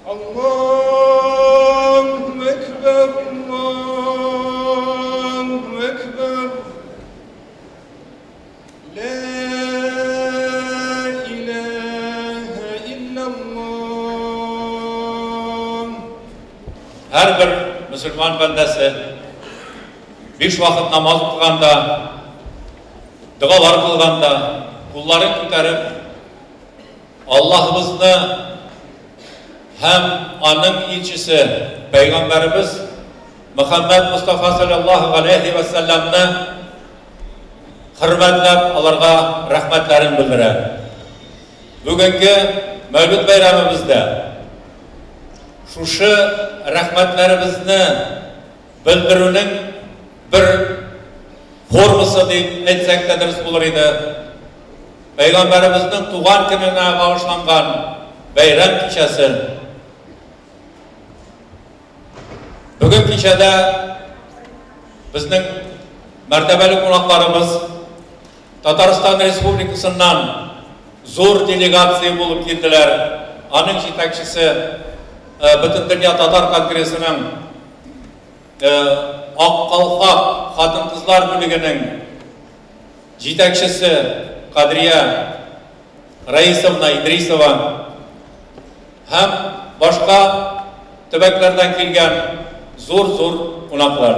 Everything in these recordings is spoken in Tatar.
Allahu Ekber, Allahu Ekber. La ilahe illallah. Her bir Müslüman bendesi beş vakit namaz kılganda, dualar kılganda, kulların ko'tarib Allah'ımızı hem anın ilçisi Peygamberimiz Muhammed Mustafa sallallahu aleyhi ve sellem'ni hürmetlep alarga rahmetlerini bildirer. Bugünkü Mevlüt bayramımızda şuşu rahmetlerimizni bildirүүнүн bir forması deyip etsek de ders olur idi. Peygamberimizin tuğan gününe bağışlangan bayram kişisi. Bugün kişide bizning mertebeli konaklarımız Tataristan Respublikasından zor delegatsiya bulup geldiler. Anın yetakçisi Bütün Dünya Tatar Kongresi'nin Akkalhak Kadın Kızlar Bölüğü'nün yetakçisi Kadriye Raisovna İdrisova hem başka tübeklerden kelgen zor konaklar.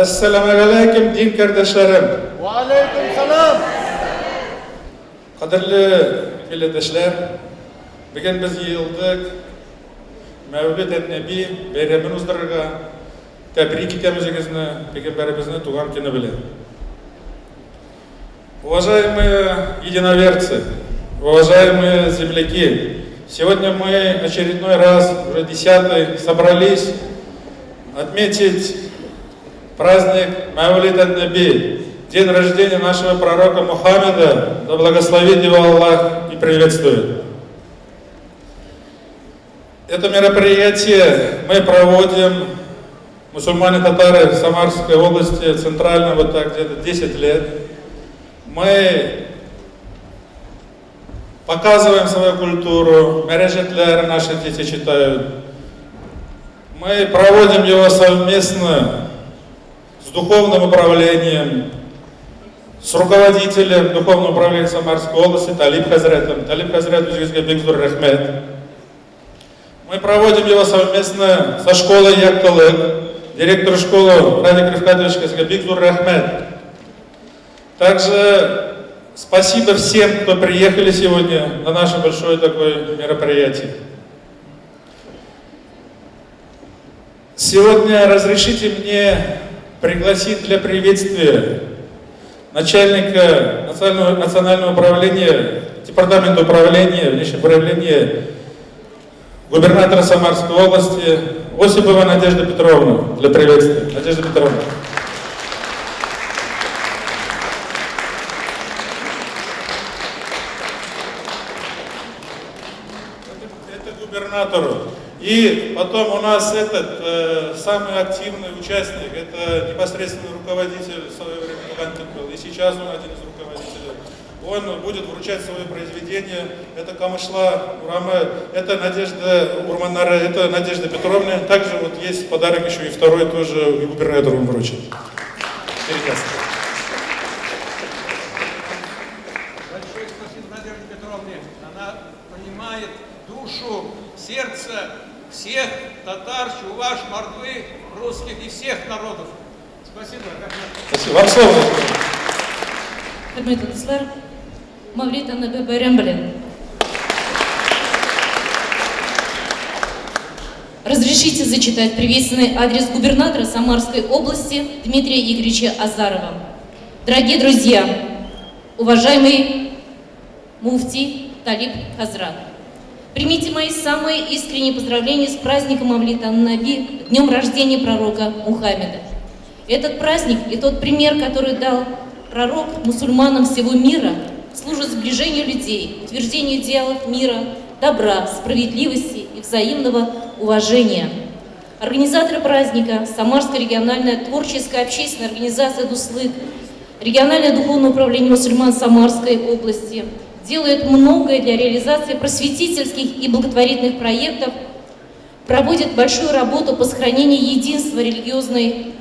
Esselamu aleyküm din kardeşlerim. Ve aleyküm selam. Kadirli milletveşler, bugün biz yığıldık Mevlid Nebi bayramımızlarga tebrik etemiz Peygamberimizin tuğan günü bilen. Уважаемые единоверцы, уважаемые земляки, сегодня мы очередной раз, уже 10-й, собрались отметить праздник Мавлид ан-Наби, день рождения нашего пророка Мухаммеда, да благословит его Аллах и приветствует. Это мероприятие мы проводим, мусульмане-татары Самарской области, центрально, вот так где-то 10 лет. Мы показываем свою культуру, мережетлер наши дети читают. Мы проводим его совместно с духовным управлением, с руководителем духовного управления Самарской области Талиб Хазретом. Талиб Хазрет Бекзур Рахмет. Мы проводим его совместно со школой Якталык, директор школы Радик Рифкатович Бекзур Рахмет. Также спасибо всем, кто приехали сегодня на наше большое такое мероприятие. Сегодня разрешите мне пригласить для приветствия начальника национального управления, департамента управления, внешнего управления губернатора Самарской области, Осипова Надежда Петровна для приветствия. Надежда Петровна. Это губернатору. И потом у нас самый активный участник, это непосредственно руководитель в свое время Луганкин был, и сейчас он один из руководителей. Он будет вручать свое произведение, это Камышла Урама, это Надежда Урманара, это Надежда Петровна. Также вот есть подарок еще и второй тоже, и губернатору он вручит. Большое спасибо Надежде Петровне. Она понимает душу, сердце всех татар, чуваш, мордвы, русских и всех народов. Спасибо. Спасибо. Вам слово. Хөрмәтле дуслар, Мавлид Аннабе бәйрәм белән. Разрешите зачитать приветственный адрес губернатора Самарской области Дмитрия Игоревича Азарова. Дорогие друзья, уважаемый муфти Талиб Хазрат, примите мои самые искренние поздравления с праздником Мавлид ан-Наби, днем рождения пророка Мухаммеда. Этот праздник и тот пример, который дал пророк мусульманам всего мира, служит сближению людей, утверждению идеалов мира, добра, справедливости и взаимного уважения. Организаторы праздника, Самарская региональная творческая общественная организация «Дуслык», региональное духовное управление мусульман Самарской области, делают многое для реализации просветительских и благотворительных проектов, проводят большую работу по сохранению единства религиозной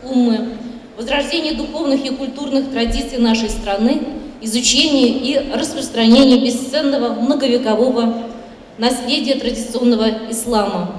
уммы, возрождению духовных и культурных традиций нашей страны, изучению и распространению бесценного многовекового наследия традиционного ислама.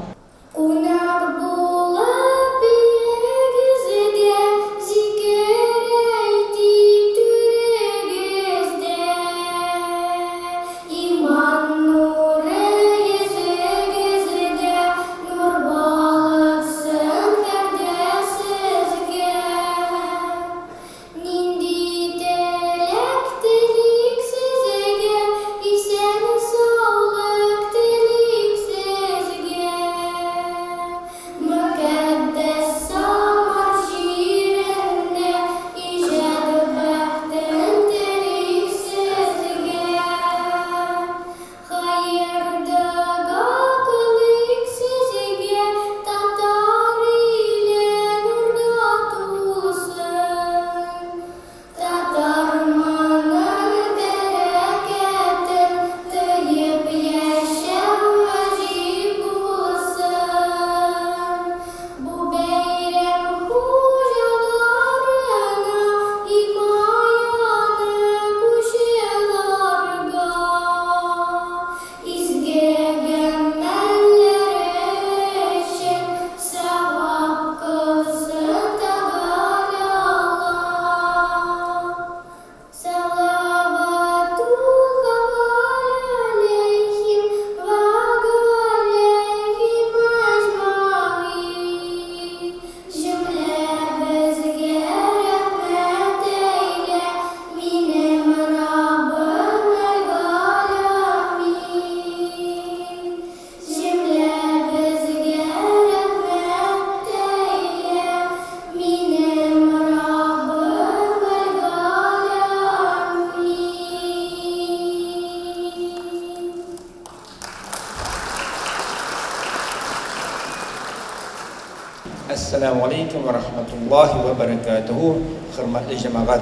Assalamu alaikum wa rahmatullahi wa barakatuhu. Hürmetli cemaat.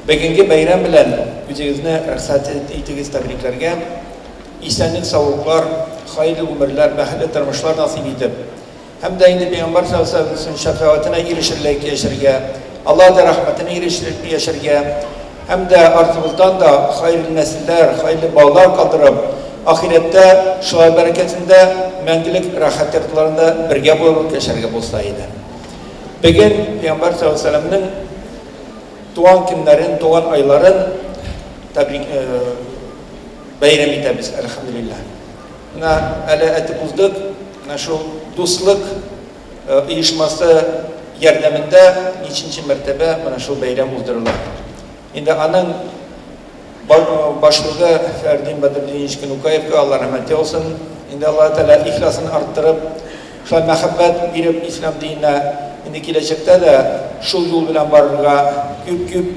Bugünkü bayram bilan o'zingizni ruxsat etingiz tabriklarga, esenlik, sog'liqlar, xayrli umrlar, baxtli turmushlar nasib etib, hamda endi payg'ambar sollallohu alayhi vasallam shafoatini erishirlik yasharga, Allohning rahmatini erishirlik yasharga, hamda ortimizdan da xayrli nasllar, xayrli bolalar qoldirib, oxiratda shular barakatida mangulik rohat yurtlarida birga bo'lib yasharga bo'lsa edi. Bugun payg'ambar sollallohu alayhi vasallamning doğan günlerin, doğan ayların bayram etamiz elhamdülillah. Ala etibuzdik, şu dostluk uyuşması yardımında niçinci mertebe şu bayram uzdurulur. Şimdi anın başlığı Ferdin Badruddin İşkin Ukayev'e Allah rahmet olsun. Indi Allah Teala ihlasını arttırıp, şu muhabbet birip İslam dinine indi gelecekte de şu yol bilen barırga küp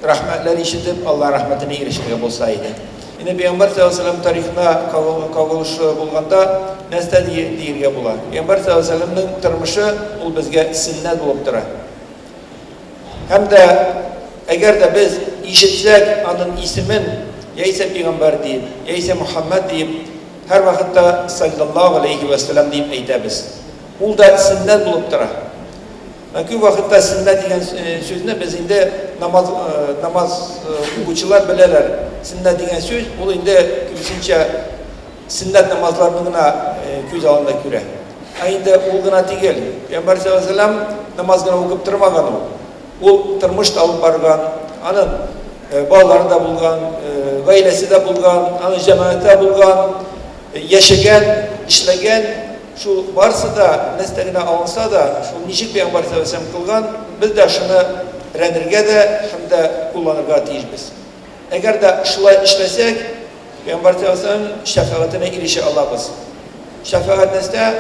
rahmetler işitip Allah rahmetine erişmeye bolsaydı. Indi Peygamber sallallahu aleyhi ve sellem tarihine kavgılış bulganda nesne diyirge bular. Peygamber sallallahu aleyhi ve sellem'in tırmışı ol bizge sünnet bulup dura. Hem de eğer de biz işitsek onun ismin ya ise Peygamber deyip, ya ise Muhammed deyip her vakitte sallallahu aleyhi ve sellem deyip eytemiz. Ol da sünnet bulup dura. Çünkü vakitte sünnet diyen sözüne biz indi namaz okuçular bileler. Sünnet diyen söz, ol indi kübüsünce sünnet namazlarına köz alanda göre. Ayında ol gına değil. Peygamber sallallahu aleyhi ve sellem namaz gına okup durmagan o. O tırmışta alıp bargan, anın bağlarını da bulgan, gailesi de bulgan, anın cemaati de bulgan, yaşayan, işlegen, şu varsa da, neslerine alınsa da, şu niçin Peygamber sallallahu aleyhi ve sellem kılgan, biz de şunu öğrenirge de, hem de kullanırga tiyizmiz. Eğer de şulay işlesek, Peygamber sallallahu aleyhi ve sellem şefaatine erişe alabız. Şefaat nesde,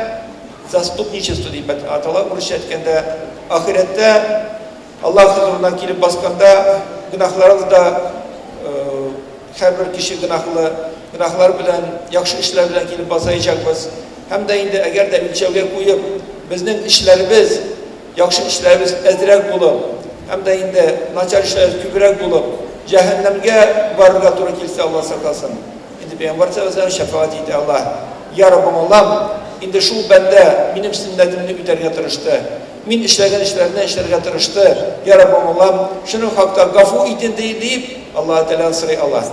zastupniçestvo deyip atalar mürşid etkende, ahirette, Allah huzuruna gelip baskanda günahlarımız da her bir kişi günahlar bilen, yakşı işler bilen gelip basayacakız. Hem de indi eğer de ülkeye koyup bizim işlerimiz, yakşı işlerimiz ezdirek bulup, hem de indi naçar işlerimiz kübürek bulup, cehennemge varlığa doğru kilse Allah saklasın. İndi Peygamber sallallahu aleyhi ve sellem şefaat etti Allah. Ya Rabbim Allah'ım, indi şu bende benim sünnetimini üterge tırıştı. Min işlerden işlerge tırıştı. Ya Rabbim Allah'ım, şunu hakta gafu itin deyip Allah-u Teala sırayı Allah.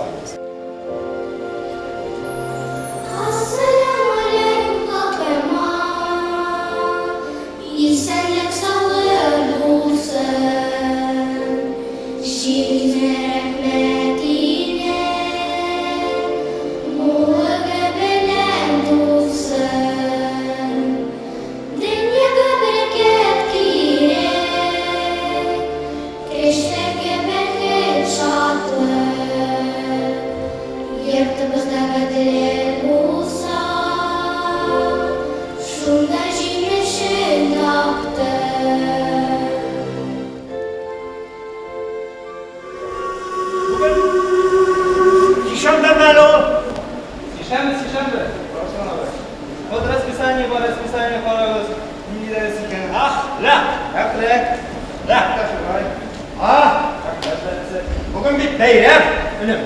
Bugün bir bayram. Önüm.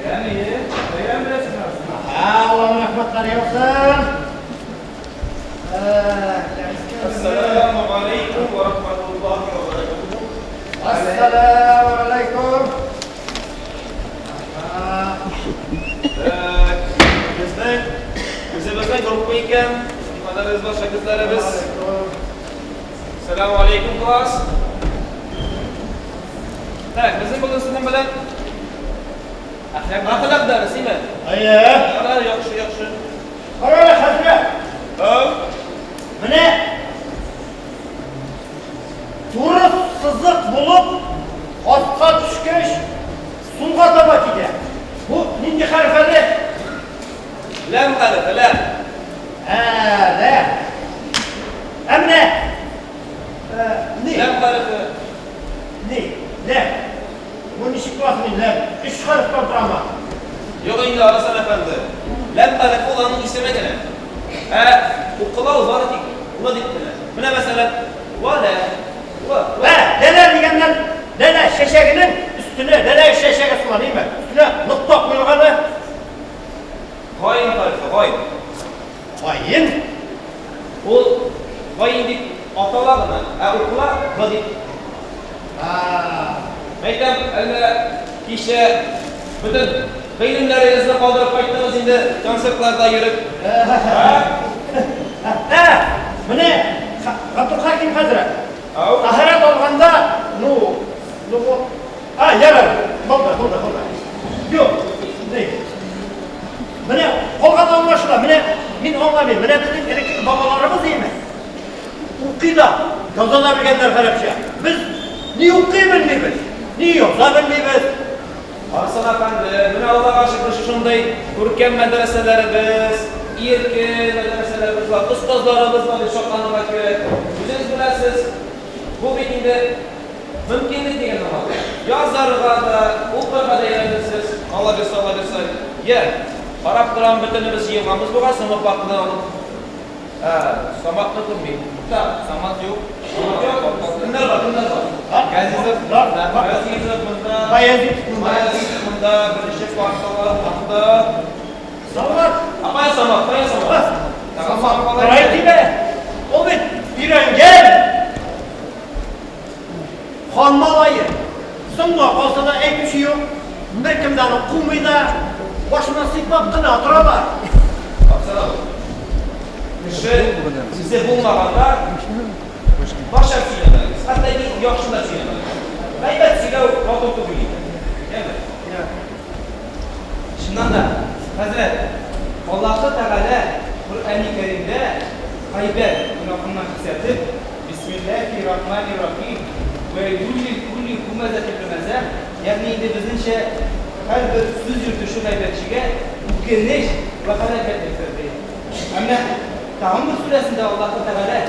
Bayram iyi. Bayram biraz. Allah'ın rahmetleri olsun. Esselamu aleyküm ve rahmetullahi ve berekatuhu. Esselamu aleyküm. Bizimizden grup koyarken ifadelerimiz var, şakirtlerimiz. Esselamu aleyküm klas. Tak, bizim bugün sizin bilen ahlak dersi mi? Hayır. Yaxşı. Karara Hazret. Mene turist sızık bulup atka düşküş sunga tabat ide. Bu ninci harfeli? Lem harfi, lem. Ne? Emne? Ne? Lem harfi. Ne? Bu nişik vasfı ne? Üç harften durama. Yok indi Arasan efendi. Lem harfi olanın isime gelen. Bu kılavuz var dik. Ula diktiler. Buna mesela vale. Dele diyenler dele şeşeğinin üstüne dele şeşeğe sulanayım ben. Üstüne nokta koyulganı. Hain harfi, hain. Hain. Bu hain dik atalarına. Okula vadik. Meydan elle kişi bütün bilimlerinizde kaldırıp kayıttınız indi konsertlerde yürüp. Bu ne? Abdülhakim Hazret. Ahiret olganda bu. Yarar. Burada. Yok. Ne? Mene kolgan anlaşıla. Min anlamayayım. Mene bizim elektrikli babalarımız iyi mi? Ukuyla. Yazılar bilgenler Arapça. Biz niye okuyu bilmeyiz? Niye yoksa bilmeyiz? Arsan efendi, buna Allah aşkına şunday Türkiye medreselerimiz, erkin madrasalarimiz var, ustozlarimiz var, shoqlanmak kerak. O'zingiz bilasiz, bu bitimda mumkinlik degan nima bor. Yozlarga da, o'qirga da yozasiz. Alloh bersa. Ya, qarab turam bitinimiz yig'amiz bo'lgan, sinf vaqtidan olib. Samatni qilmaydi. Samat yo'q. Kimlar bor? Gazizov, Bayazid bunda, birinchi kvartallar haqida. Samat. Apaya Samat? Qaraydi-da. O bit birangan. Xon malayı. So'ngga qolsa da aytishi yo'q. Bir kimdan quvmaydi. Boshini sipab qina turalar. Size bulmaganda başa suylamayız. Hatta yaxşılar suylamayız. Gaybat siga rototu bileyim. Şundan da Hazret Allah Teala Kur'an-ı Kerim'de gaybat günahından hissetip Bismillahirrahmanirrahim ve kulli humezetin lumeze yani de bizimce her bir söz yurtuşu gaybatçıge ukirleş ve halakat ettirdi. Ama Tahammül suresinde Allah Teala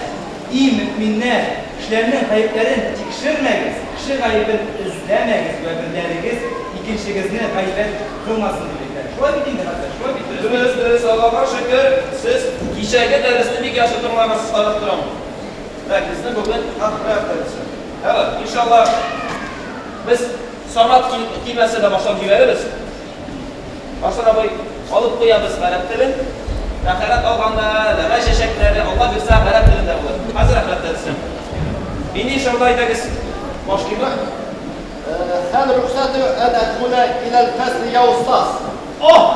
iyi müminler işlerinin kayıplarını tekşirmeyiz, kişi kaybını üzlemeyiz ve bildiririz, ikincisini kaybet kılmasın demekler. Şöyle bitin de arkadaşlar, şöyle bitin. Dürüst Allah'a şükür siz kişiye dersini bir yaşatımlarına sarıp duram. Belki sizin bugün ahirət dersi. Evet, inşallah biz samat kelimesine başlayıp veririz. Başına bu alıp koyarız galetlerin. Ahiret alganda, lama şeşekleri Allah bilse ahiret dilinde olur. Hazır ahiret dersin. İndi inşallah ederiz. Başlayayım mı? هل رخصته أن أدخل إلى الفصل يا أستاذ؟ Oh!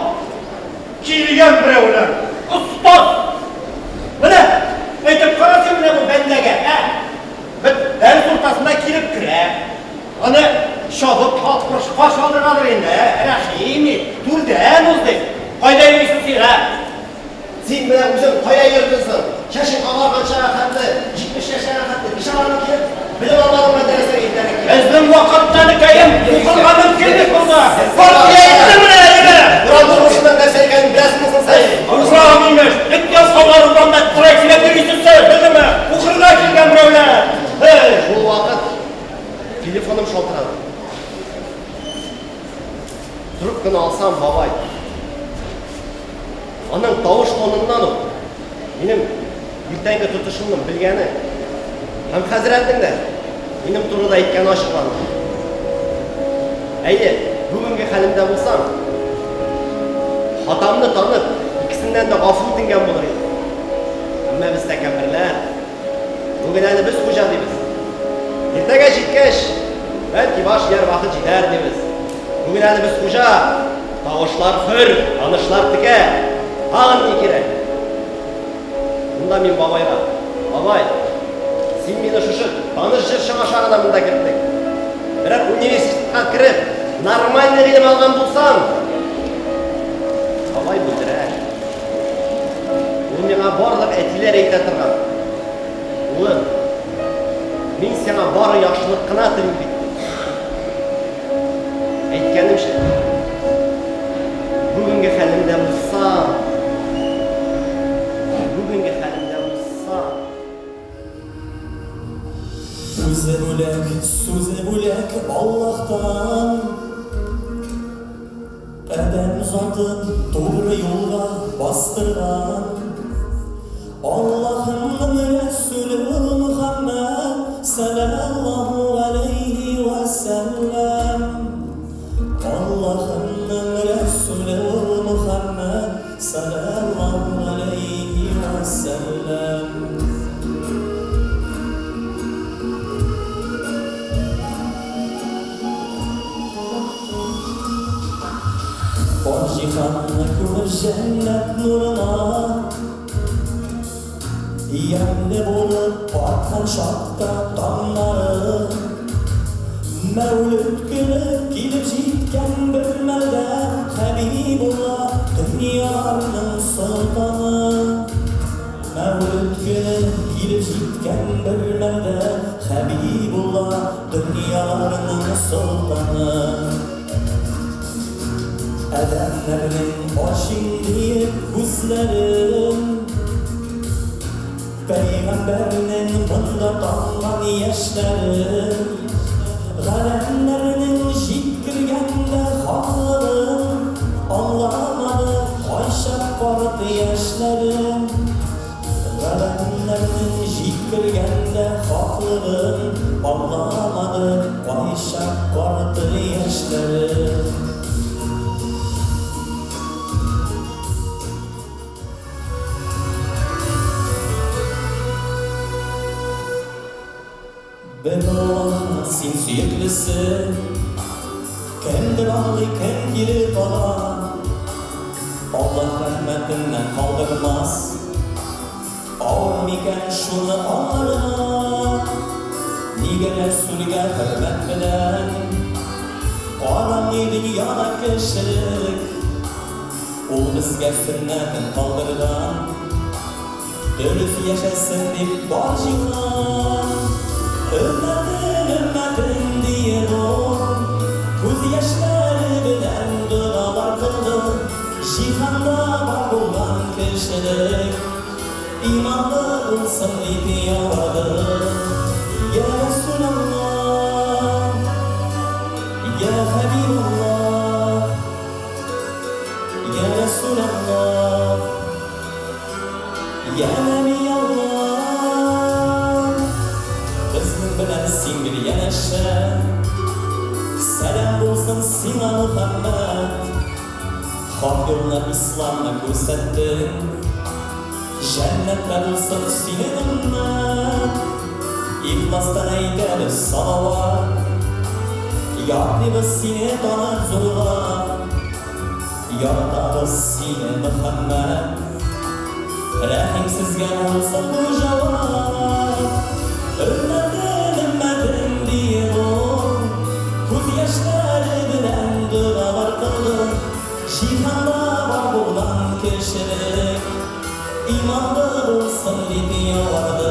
Kirgan birovlar. Ustoz. Mana aytib qarasam mana bu bandaga, ha? Bir dars o'rtasida kirib kirib, ana shobib qotqish qosh oldiradi endi. Rahimi, turdan o'zdi. Qayda yuribsiz, ha? Sen bilan o'zing qo'ya yuribsan. Kashing og'argancha haqda 70 yoshga haqda nishonlarni kelib, bilim olmadim madrasaga yetdik. Bizning vaqtdanikayim o'qilga mumkinlik bo'ldi. Partiya endi edi. Biroq o'shandan narsa ekanini bilasizmi sen? Allohim emas. Ikki qo'llardan traktorga kirishsiz, bildimi? O'qilga kelgan birovlar. Hey, Bu vaqt telefonim shaltiradi. Trubkani olsam, bobay. Onun tovush tonundan o. Benim ertangi tutishimni bilgani. Ham hazratingda benim turida aytgani oshqoldi. Ayni bugungi halimda bo'lsam, xotamni tanib, ikkisidan da g'afur tingan bo'lar edi. Ammo biz takabbirlar bugun hali biz xo'ja deymiz. Ertaga yetkash, balki bosh yer vaqti yetar deymiz. Bugun hali biz xo'ja, tovushlar hur, tanishlar tika. Ağın ne kerak? Bunda men babayga, babay, sen meni şuşu tanış jirshing aşağıdan bunda kiritdik. Biroq universitetga kirib, normalniy bilim olgan bo'lsam, babay bildirar. U menga borliq aytlar ayta turgan. O'g'lim, men senga bor yaxshilik qildim bitdi. Aytganim shu. Bugungi halimda bo'lsam, Söze bülek Allah'tan Kadem uzatıp doğru yola bastırgan Allah'ın Resulü Muhammed sallallahu aleyhi ve sellem Allah'ın Resulü Muhammed sallallahu aleyhi ve sellem Cihanı kılır cennet nuruna Yerli bulup batkan şakta damları Mevlüt günü gelip jitken bölmede Habibullah dünyanın sultanı Mevlüt günü gelip jitken bölmede Habibullah dünyanın sultanı Adamlarning oshingdek ko'zlarim Payg'ambarning bunda tomgan yoshlarim G'aramlarning jikkirganda xohlarim Anlamadi qo'yshab qoldi yoshlarim G'aramlarning jikkirganda xohlarim Anlamadi qo'yshab qoldi yoshlarim Ben olmaz sen süyeklisi Kimdir ağlı kim girip ola Allah rahmetinden kaldırmaz Ağır miken şunu anlara Nige Resulüge hürmet bilen Karanlığı dünyada kişilik O bizge sünnetin kaldırdan Dürüst yaşasın dip var cihan Ümmetin diye o Göz yaşları bilen dualar kıldı Cihanda var olan kişilik İmanlı olsun deyip yalvardı Ya Resulallah Ya Habiballah Ya Resulallah Ya Nebiyallah bilen sen bir yanaşa Selam olsun sana Muhammed Hak yoluna İslam'la gösterdin Cennetler olsun senin ümmet İhlastan eyler salavat Yardımız seni tanır zorla Yardımız seni Muhammed Rahimsizge olsun bu cevap Ümmetin diye o Göz yaşları bilen dualar kıldı Cihanda var olan kişilik İmanlı olsun deyip yalvardı